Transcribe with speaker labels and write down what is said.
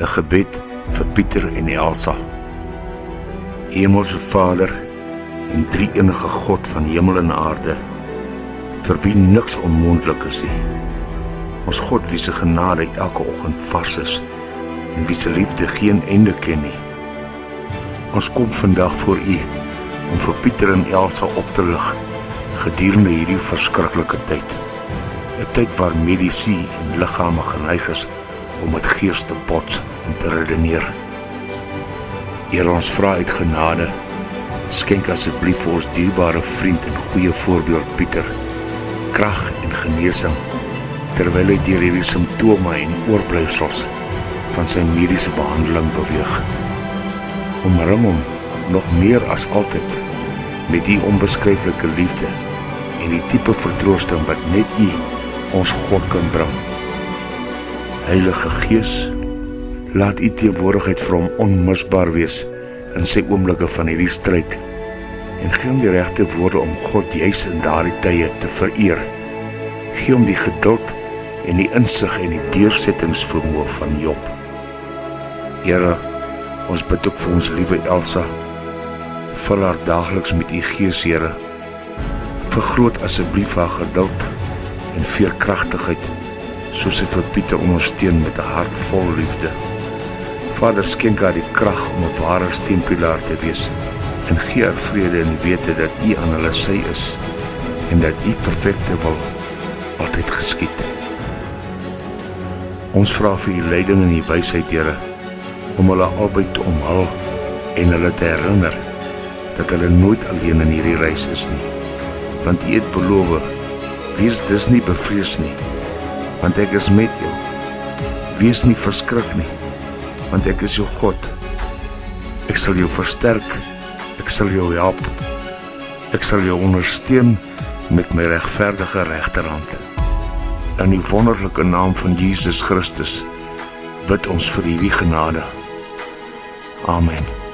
Speaker 1: 'n gebed vir Pieter en Elsa. Hemelse Vader en drie-enige God van hemel en aarde, vir wie niks onmoontlik is nie. Ons God wie se genade elke oggend vars is en wie se liefde geen einde ken nie. Ons kom vandag voor U om vir Pieter en Elsa op te lig gedurende hierdie verskriklike tyd. 'n Tyd waar medisyne en liggame geneig is om met gees te bots en te redeneer. Here, ons vra uit genade, skenk asseblief vir ons dierbare vriend en goeie voorbeeld Pieter krag en genesing terwyl hy deur hierdie simptome en oorblyfsels van sy mediese behandeling beweeg. Omring hom nog meer as altyd met die onbeskryflike liefde en die tipe vertroosting wat net U, ons God, kan bring. Heilige Gees, laat U teenwoordigheid vir hom onmisbaar wees in sy oomblikke van hierdie stryd en gee hom die regte woorde om God juis in daardie tye te vereer. Gee hom die geduld en die insig en die deursettingsvermoë van Job. Here, ons bid ook vir ons liewe Elsa, vul haar daagliks met U Gees, Here. Vergroot asseblief haar geduld en veerkragtigheid, soos sy vir Pieter ondersteun met 'n hart vol liefde. Vader, skenk haar die krag om 'n ware steunpilaar te wees en gee haar vrede in die wete dat U aan hulle sy is en dat U perfekte wil altyd geskied. Ons vra vir U leiding en U wysheid, Here, om hulle albei te omhul en hulle te herinner dat hulle nooit alleen in hierdie reis is nie. Want U het beloof, wees dus nie bevrees nie, want ek is met jou. Wees nie verskrik nie, want ek is jou God. Ek sal jou versterk, ek sal jou help, ek sal jou ondersteun met my regverdige regterhand. In die wonderlike naam van Jesus Christus bid ons vir hierdie genade. Amen.